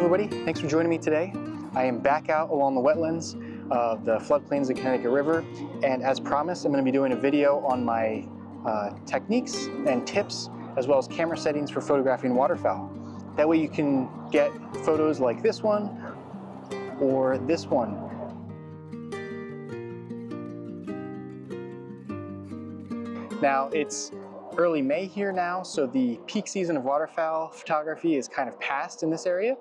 everybody, thanks for joining me today. I am back out along the wetlands of the floodplains of the Connecticut River, and as promised, I'm going to be doing a video on my techniques and tips, as well as camera settings for photographing waterfowl. That way you can get photos like this one or this one. Now it's early May here now, so the peak season of waterfowl photography is kind of past in this area,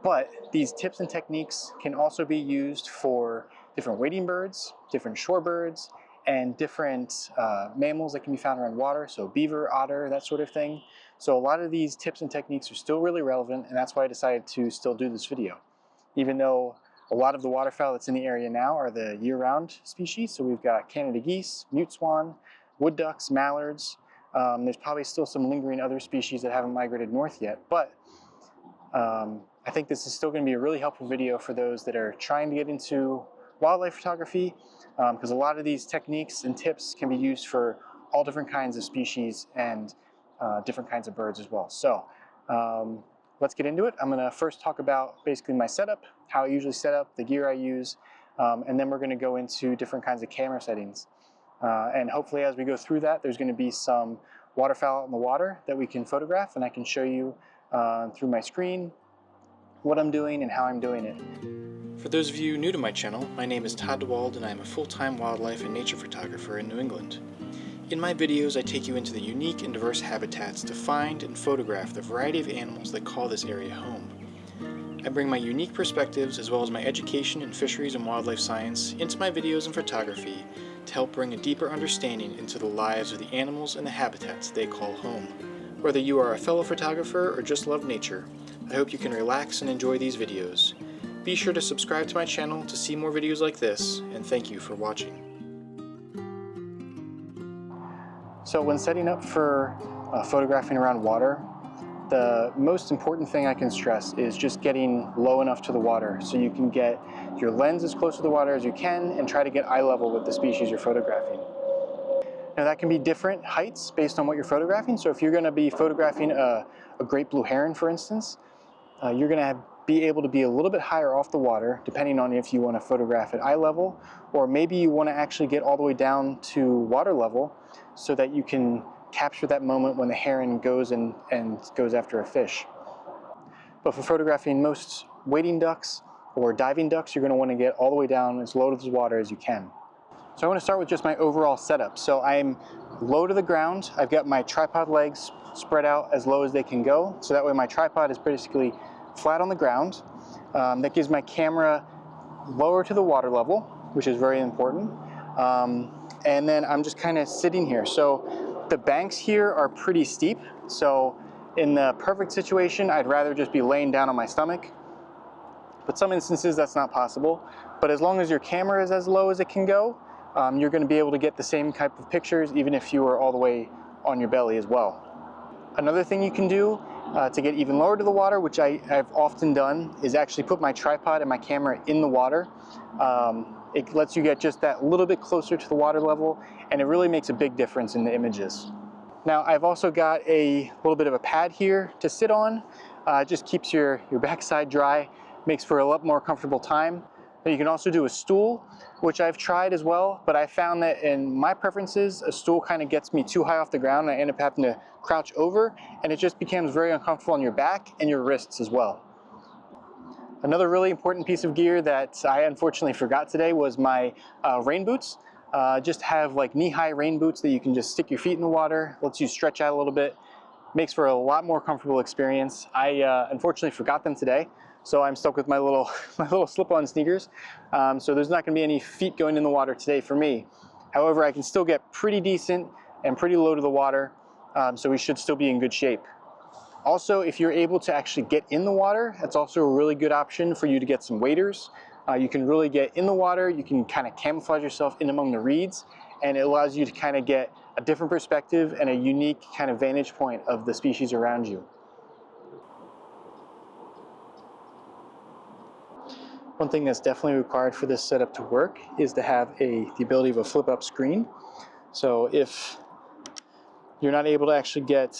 but these tips and techniques can also be used for different wading birds, different shorebirds, and different mammals that can be found around water, so beaver, otter, that sort of thing. So a lot of these tips and techniques are still really relevant, and that's why I decided to still do this video. Even though a lot of the waterfowl that's in the area now are the year-round species, so we've got Canada geese, mute swan, wood ducks, mallards. There's probably still some lingering other species that haven't migrated north yet, but I think this is still going to be a really helpful video for those that are trying to get into wildlife photography, because a lot of these techniques and tips can be used for all different kinds of species and different kinds of birds as well. So let's get into it. I'm going to first talk about basically my setup, how I usually set up, the gear I use, and then we're going to go into different kinds of camera settings. And hopefully as we go through that, there's going to be some waterfowl out in the water that we can photograph, and I can show you through my screen what I'm doing and how I'm doing it. For those of you new to my channel, my name is Todd DeWald and I am a full-time wildlife and nature photographer in New England. In my videos, I take you into the unique and diverse habitats to find and photograph the variety of animals that call this area home. I bring my unique perspectives as well as my education in fisheries and wildlife science into my videos and photography to help bring a deeper understanding into the lives of the animals and the habitats they call home. Whether you are a fellow photographer or just love nature, I hope you can relax and enjoy these videos. Be sure to subscribe to my channel to see more videos like this, and thank you for watching. So when setting up for photographing around water, the most important thing I can stress is just getting low enough to the water so you can get your lens as close to the water as you can and try to get eye level with the species you're photographing. Now that can be different heights based on what you're photographing. So if you're going to be photographing a great blue heron, for instance, you're going to be able to be a little bit higher off the water, depending on if you want to photograph at eye level, or maybe you want to actually get all the way down to water level so that you can capture that moment when the heron goes and goes after a fish. But for photographing most wading ducks or diving ducks, you're going to want to get all the way down as low to the water as you can. So I want to start with just my overall setup. So I'm low to the ground. I've got my tripod legs spread out as low as they can go. So that way my tripod is basically flat on the ground. That gives my camera lower to the water level, which is very important. And then I'm just kind of sitting here. So the banks here are pretty steep. So in the perfect situation, I'd rather just be laying down on my stomach. But some instances that's not possible. But as long as your camera is as low as it can go, you're going to be able to get the same type of pictures even if you are all the way on your belly as well. Another thing you can do to get even lower to the water, which I've often done, is actually put my tripod and my camera in the water. It lets you get just that little bit closer to the water level, and it really makes a big difference in the images. Now I've also got a little bit of a pad here to sit on. It just keeps your backside dry, makes for a lot more comfortable time. But you can also do a stool, which I've tried as well, but I found that in my preferences, a stool kind of gets me too high off the ground and I end up having to crouch over, and it just becomes very uncomfortable on your back and your wrists as well. Another really important piece of gear that I unfortunately forgot today was my rain boots. Just have like knee-high rain boots that you can just stick your feet in the water, lets you stretch out a little bit, makes for a lot more comfortable experience. I unfortunately forgot them today, so I'm stuck with my little slip-on sneakers. So there's not going to be any feet going in the water today for me. However, I can still get pretty decent and pretty low to the water, so we should still be in good shape. Also, if you're able to actually get in the water, that's also a really good option for you to get some waders. You can really get in the water, you can kind of camouflage yourself in among the reeds, and it allows you to kind of get a different perspective and a unique kind of vantage point of the species around you. One thing that's definitely required for this setup to work is to have the ability of a flip-up screen. So if you're not able to actually get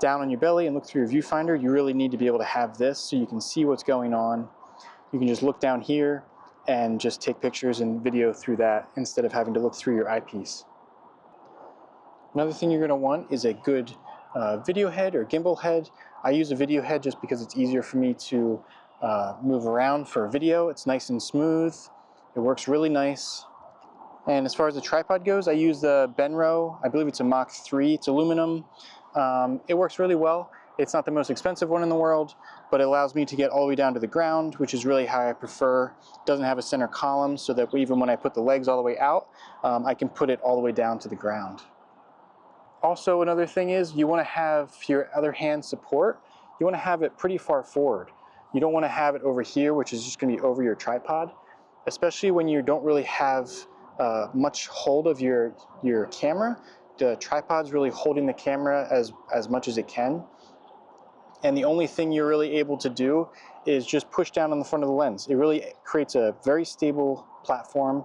down on your belly and look through your viewfinder, you really need to be able to have this so you can see what's going on. You can just look down here and just take pictures and video through that instead of having to look through your eyepiece. Another thing you're going to want is a good video head or gimbal head. I use a video head just because it's easier for me to move around for video. It's nice and smooth. It works really nice. And as far as the tripod goes, I use the Benro. I believe it's a Mach 3. It's aluminum. It works really well. It's not the most expensive one in the world, but it allows me to get all the way down to the ground, which is really how I prefer. It doesn't have a center column, so that even when I put the legs all the way out, I can put it all the way down to the ground. Also, another thing is you want to have your other hand support. You want to have it pretty far forward. You don't want to have it over here, which is just going to be over your tripod, especially when you don't really have much hold of your camera. The tripod's really holding the camera as much as it can. And the only thing you're really able to do is just push down on the front of the lens. It really creates a very stable platform,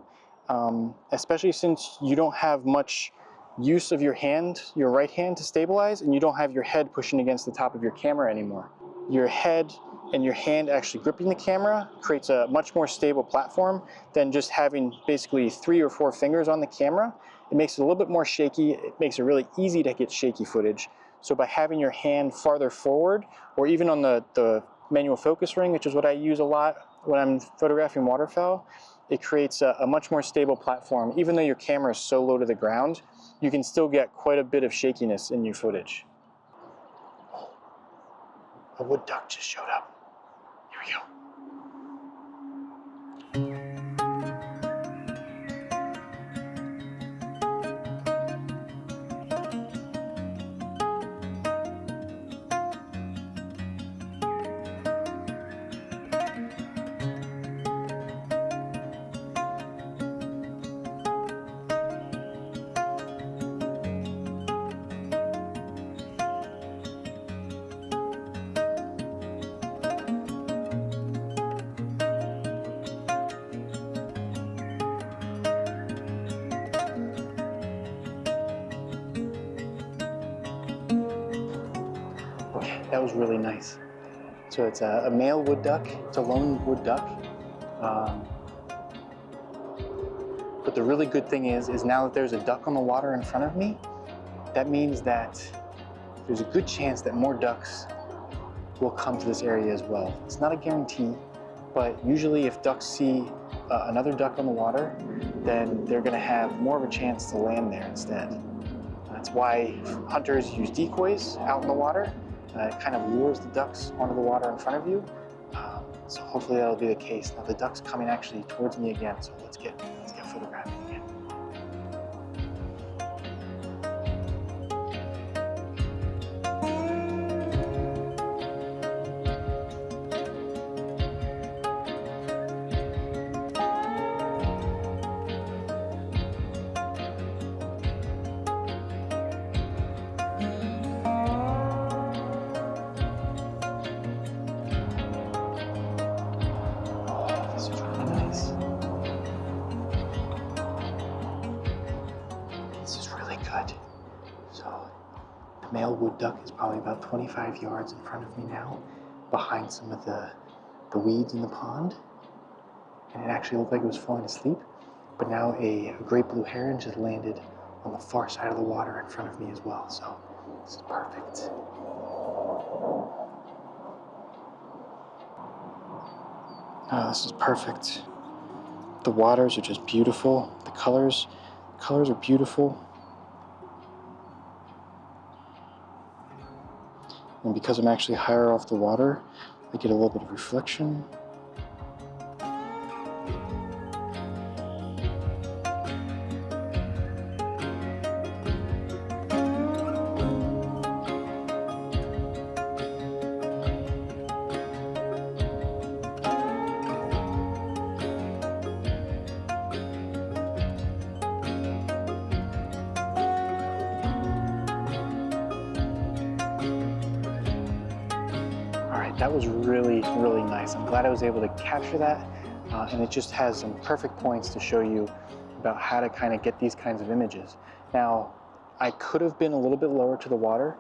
especially since you don't have much use of your hand, your right hand, to stabilize, and you don't have your head pushing against the top of your camera anymore. Your head and your hand actually gripping the camera creates a much more stable platform than just having basically 3 or 4 fingers on the camera. It makes it a little bit more shaky. It makes it really easy to get shaky footage. So by having your hand farther forward, or even on the manual focus ring, which is what I use a lot when I'm photographing waterfowl, it creates a much more stable platform. Even though your camera is so low to the ground, you can still get quite a bit of shakiness in your footage. A wood duck just showed up. Here we go. That was really nice. So it's a male wood duck. It's a lone wood duck. But the really good thing is now that there's a duck on the water in front of me, that means that there's a good chance that more ducks will come to this area as well. It's not a guarantee, but usually if ducks see another duck on the water, then they're gonna have more of a chance to land there instead. That's why hunters use decoys out in the water. It kind of lures the ducks onto the water in front of you. So hopefully that'll be the case. Now the duck's coming actually towards me again, so let's get photographing again. So the male wood duck is probably about 25 yards in front of me now, behind some of the weeds in the pond. And it actually looked like it was falling asleep, but now a great blue heron just landed on the far side of the water in front of me as well. So this is perfect. Oh, this is perfect. The waters are just beautiful. The colors are beautiful. And because I'm actually higher off the water, I get a little bit of reflection. That was really, really nice. I'm glad I was able to capture that, and it just has some perfect points to show you about how to kind of get these kinds of images. Now, I could have been a little bit lower to the water,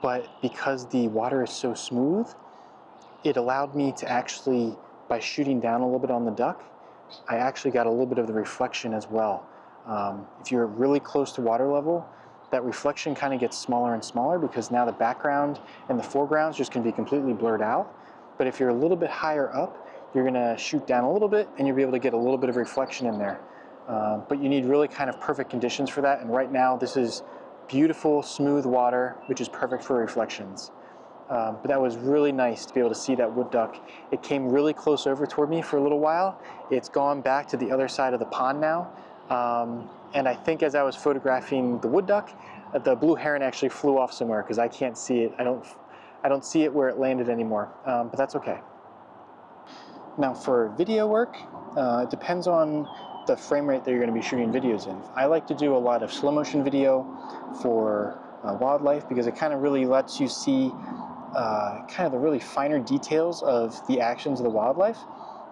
but because the water is so smooth, it allowed me to actually, by shooting down a little bit on the duck, I actually got a little bit of the reflection as well. If you're really close to water level, that reflection kind of gets smaller and smaller because now the background and the foreground is just going to be completely blurred out. But if you're a little bit higher up, you're going to shoot down a little bit and you'll be able to get a little bit of reflection in there. But you need really kind of perfect conditions for that, and right now this is beautiful, smooth water, which is perfect for reflections. But that was really nice to be able to see that wood duck. It came really close over toward me for a little while. It's gone back to the other side of the pond now. And I think as I was photographing the wood duck, the blue heron actually flew off somewhere because I can't see it. I don't see it where it landed anymore, but that's okay. Now for video work, it depends on the frame rate that you're going to be shooting videos in. I like to do a lot of slow motion video for wildlife because it kind of really lets you see kind of the really finer details of the actions of the wildlife,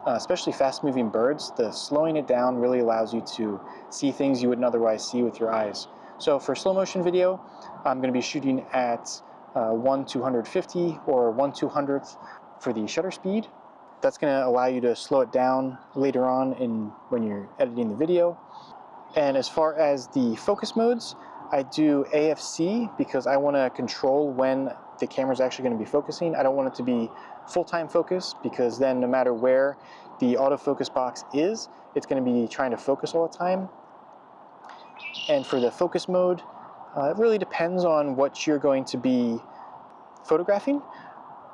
especially fast moving birds. The slowing it down really allows you to see things you wouldn't otherwise see with your eyes. So for slow motion video, I'm going to be shooting at 1/250 or 1/200th for the shutter speed. That's going to allow you to slow it down later on when you're editing the video. And as far as the focus modes, I do AFC because I want to control when the camera's actually going to be focusing. I don't want it to be full-time focus because then no matter where the autofocus box is, it's going to be trying to focus all the time. And for the focus mode, it really depends on what you're going to be photographing.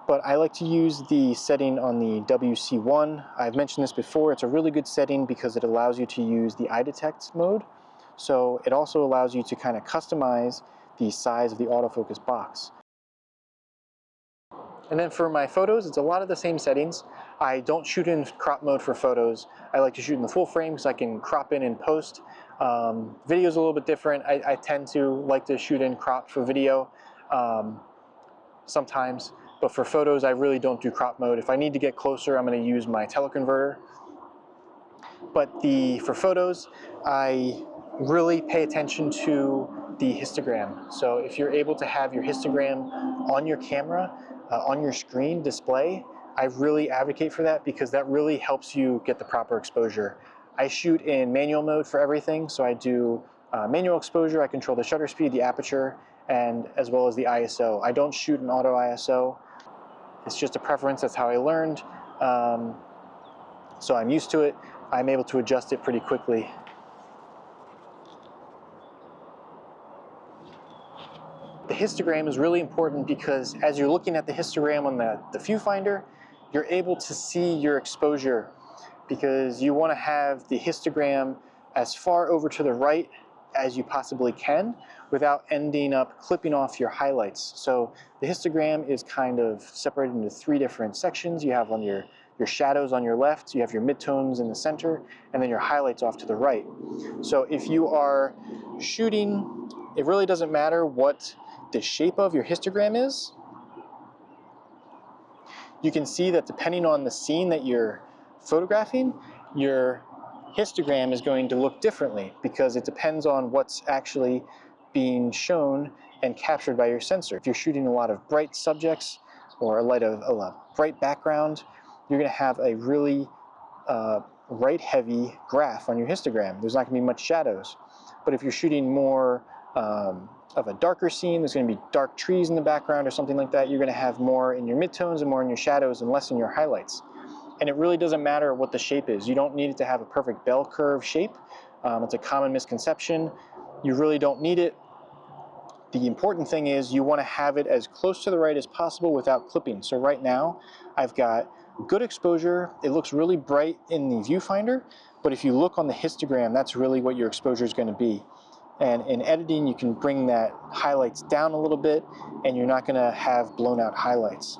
But I like to use the setting on the WC1. I've mentioned this before. It's a really good setting because it allows you to use the eye detect mode. So it also allows you to kind of customize the size of the autofocus box. And then for my photos, it's a lot of the same settings. I don't shoot in crop mode for photos. I like to shoot in the full frame because I can crop in and post. Video is a little bit different. I tend to like to shoot in crop for video sometimes. But for photos, I really don't do crop mode. If I need to get closer, I'm going to use my teleconverter. But for photos, I really pay attention to the histogram. So if you're able to have your histogram on your camera, on your screen display, I really advocate for that because that really helps you get the proper exposure. I shoot in manual mode for everything, so I do manual exposure. I control the shutter speed, the aperture, and as well as the ISO. I don't shoot in auto ISO. It's just a preference. That's how I learned. So I'm used to it. I'm able to adjust it pretty quickly. The histogram is really important because as you're looking at the histogram on the viewfinder, you're able to see your exposure because you want to have the histogram as far over to the right as you possibly can without ending up clipping off your highlights. So the histogram is kind of separated into three different sections. You have on your shadows on your left, you have your midtones in the center, and then your highlights off to the right. So if you are shooting, it really doesn't matter what the shape of your histogram is. You can see that depending on the scene that you're photographing, your histogram is going to look differently because it depends on what's actually being shown and captured by your sensor. If you're shooting a lot of bright subjects or a bright background, you're going to have a really light-heavy graph on your histogram. There's not going to be much shadows. But if you're shooting more of a darker scene, there's going to be dark trees in the background or something like that, you're going to have more in your midtones and more in your shadows and less in your highlights. And it really doesn't matter what the shape is. You don't need it to have a perfect bell curve shape. It's a common misconception. You really don't need it. The important thing is you want to have it as close to the right as possible without clipping. So right now, I've got good exposure. It looks really bright in the viewfinder, but if you look on the histogram, that's really what your exposure is going to be. And in editing, you can bring that highlights down a little bit, and you're not going to have blown out highlights.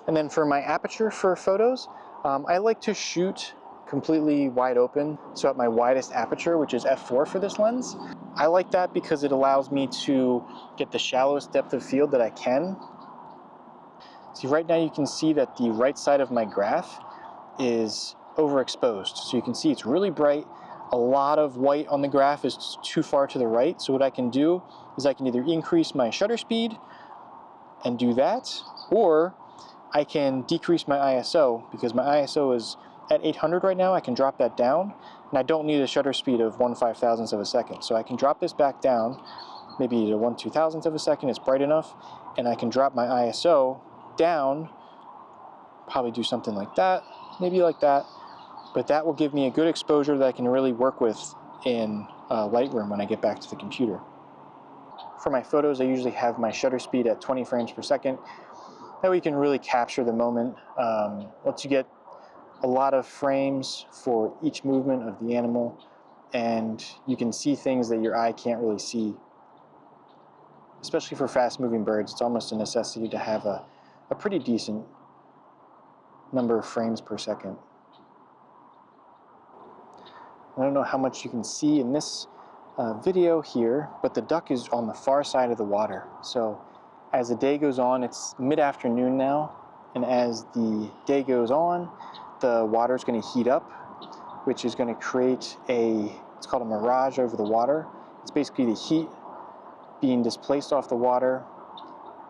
And then for my aperture for photos, I like to shoot completely wide open. So at my widest aperture, which is f4 for this lens, I like that because it allows me to get the shallowest depth of field that I can. See, right now you can see that the right side of my graph is overexposed. So you can see it's really bright. a lot of white on the graph is too far to the right. So what I can do is I can either increase my shutter speed and do that, or I can decrease my ISO, because my ISO is at 800 right now. I can drop that down, and I don't need a shutter speed of 1/5000th of a second. So I can drop this back down, maybe to 1/2000th of a second. It's bright enough, and I can drop my ISO down, probably do something like that, maybe like that, but that will give me a good exposure that I can really work with in Lightroom when I get back to the computer. For my photos, I usually have my shutter speed at 20 frames per second. That way you can really capture the moment. Once you get a lot of frames for each movement of the animal, and you can see things that your eye can't really see. Especially for fast-moving birds, it's almost a necessity to have a pretty decent number of frames per second. I don't know how much you can see in this video here, but the duck is on the far side of the water. So as the day goes on, it's mid-afternoon now, and as the day goes on, the water is going to heat up, which is going to create it's called a mirage over the water. It's basically the heat being displaced off the water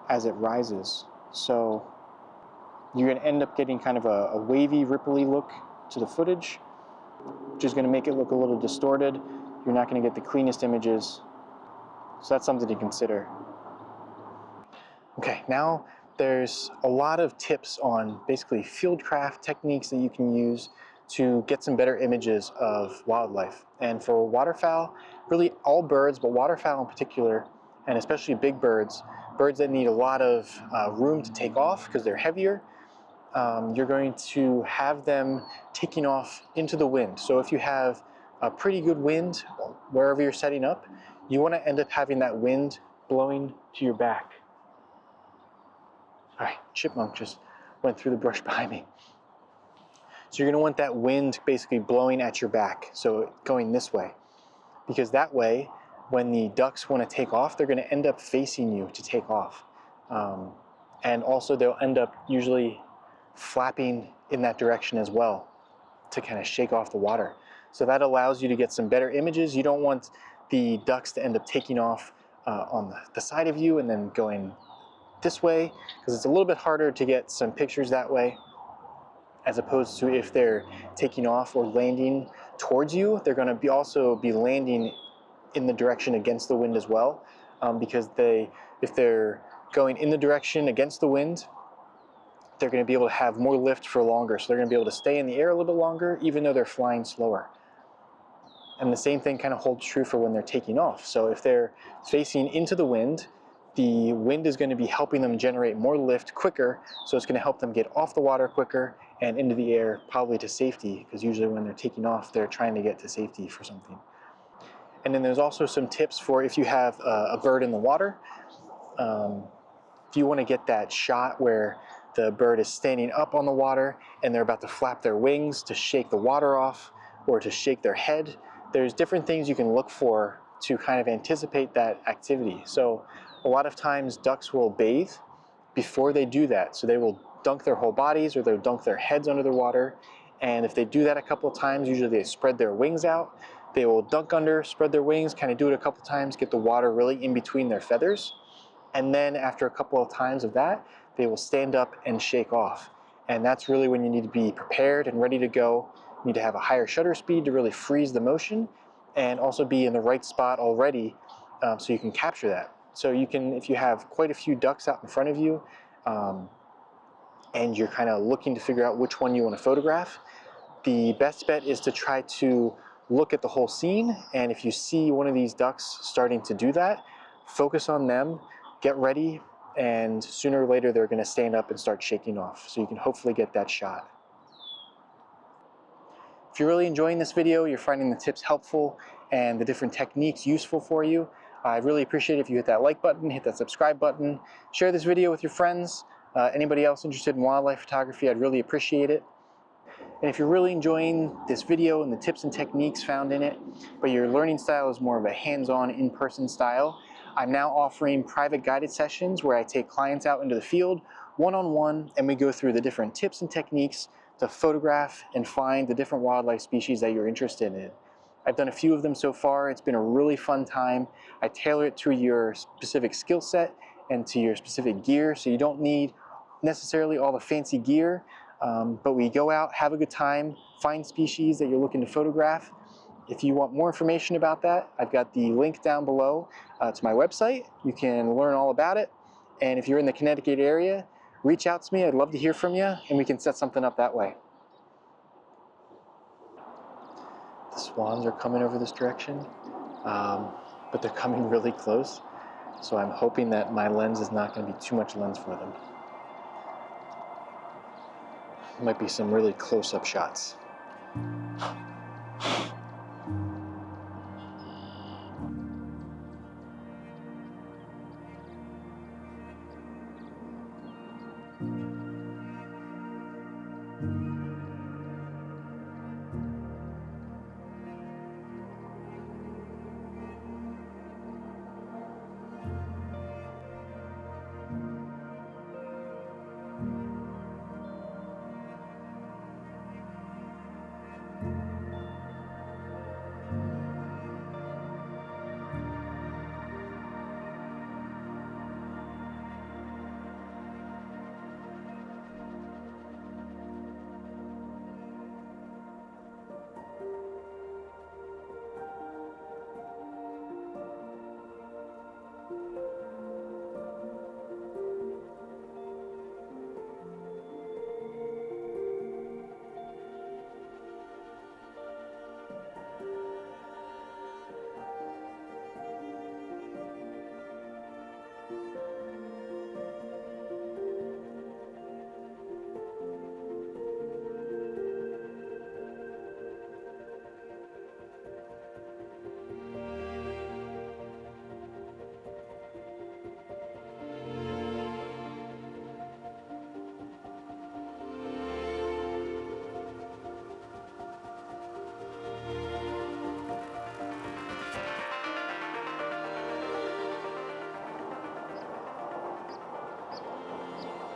as it rises. So you're going to end up getting kind of a wavy, ripply look to the footage, which is going to make it look a little distorted. You're not going to get the cleanest images. So that's something to consider. Okay, now there's a lot of tips on basically fieldcraft techniques that you can use to get some better images of wildlife. And for waterfowl, really all birds, but waterfowl in particular, and especially big birds, birds that need a lot of room to take off because they're heavier, you're going to have them taking off into the wind. So if you have a pretty good wind wherever you're setting up, you want to end up having that wind blowing to your back. All right, chipmunk just went through the brush behind me. So you're going to want that wind basically blowing at your back, so going this way. Because that way, when the ducks want to take off, they're going to end up facing you to take off. And also they'll end up usually flapping in that direction as well to kind of shake off the water. So that allows you to get some better images. You don't want the ducks to end up taking off on the side of you and then going this way, because it's a little bit harder to get some pictures that way, as opposed to if they're taking off or landing towards you. They're going to also be landing in the direction against the wind as well, because if they're going in the direction against the wind, they're going to be able to have more lift for longer. So they're going to be able to stay in the air a little bit longer, even though they're flying slower. And the same thing kind of holds true for when they're taking off. So if they're facing into the wind is going to be helping them generate more lift quicker. So it's going to help them get off the water quicker and into the air, probably to safety, because usually when they're taking off, they're trying to get to safety for something. And then there's also some tips for if you have a bird in the water. If you want to get that shot where the bird is standing up on the water and they're about to flap their wings to shake the water off or to shake their head, there's different things you can look for to kind of anticipate that activity. So a lot of times ducks will bathe before they do that. So they will dunk their whole bodies or they'll dunk their heads under the water. And if they do that a couple of times, usually they spread their wings out. They will dunk under, spread their wings, kind of do it a couple of times, get the water really in between their feathers. And then after a couple of times of that, they will stand up and shake off. And that's really when you need to be prepared and ready to go. You need to have a higher shutter speed to really freeze the motion and also be in the right spot already so you can capture that. So you can, if you have quite a few ducks out in front of you and you're kind of looking to figure out which one you want to photograph, the best bet is to try to look at the whole scene. And if you see one of these ducks starting to do that, focus on them, get ready, and sooner or later they're going to stand up and start shaking off. So you can hopefully get that shot. If you're really enjoying this video, you're finding the tips helpful and the different techniques useful for you, I'd really appreciate it if you hit that like button, hit that subscribe button, share this video with your friends, anybody else interested in wildlife photography, I'd really appreciate it. And if you're really enjoying this video and the tips and techniques found in it, but your learning style is more of a hands-on, in-person style, I'm now offering private guided sessions where I take clients out into the field one-on-one and we go through the different tips and techniques to photograph and find the different wildlife species that you're interested in. I've done a few of them so far. It's been a really fun time. I tailor it to your specific skill set and to your specific gear, so you don't need necessarily all the fancy gear, but we go out, have a good time, find species that you're looking to photograph. If you want more information about that, I've got the link down below to my website. You can learn all about it. And if you're in the Connecticut area, reach out to me. I'd love to hear from you, and we can set something up that way. The swans are coming over this direction, but they're coming really close. So I'm hoping that my lens is not going to be too much lens for them. Might be some really close-up shots.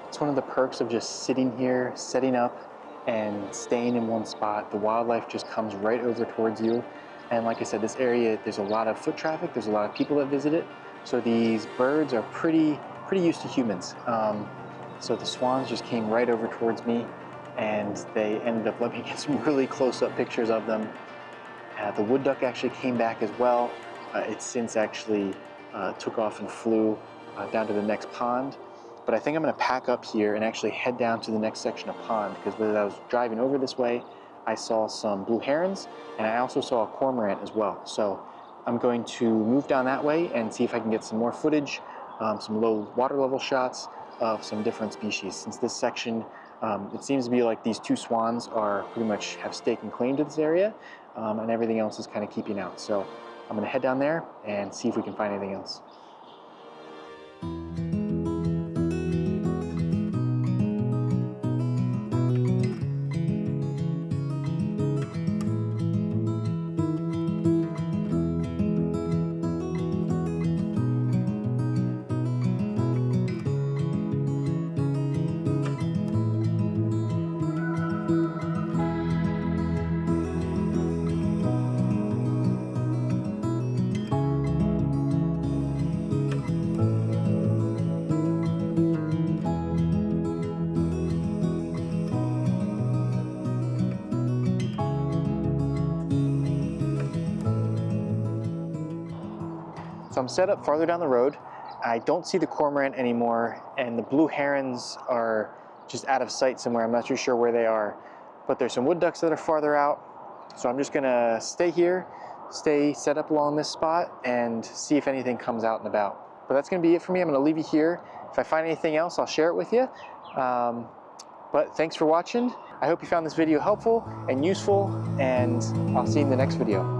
It's one of the perks of just sitting here, setting up, and staying in one spot. The wildlife just comes right over towards you. And like I said, this area, there's a lot of foot traffic, there's a lot of people that visit it. So these birds are pretty used to humans. So the swans just came right over towards me, and they ended up letting me get some really close-up pictures of them. The wood duck actually came back as well. It since actually took off and flew down to the next pond. But I think I'm going to pack up here and actually head down to the next section of pond, because as I was driving over this way, I saw some blue herons, and I also saw a cormorant as well. So I'm going to move down that way and see if I can get some more footage, some low water level shots of some different species. Since this section, it seems to be like these two swans are pretty much have stake and claim to this area, and everything else is kind of keeping out. So I'm going to head down there and see if we can find anything else. So I'm set up farther down the road. I don't see the cormorant anymore, and the blue herons are just out of sight somewhere. I'm not too sure where they are, but there's some wood ducks that are farther out. So I'm just gonna stay here, stay set up along this spot, and see if anything comes out and about. But that's gonna be it for me. I'm gonna leave you here. If I find anything else, I'll share it with you. But thanks for watching. I hope you found this video helpful and useful, and I'll see you in the next video.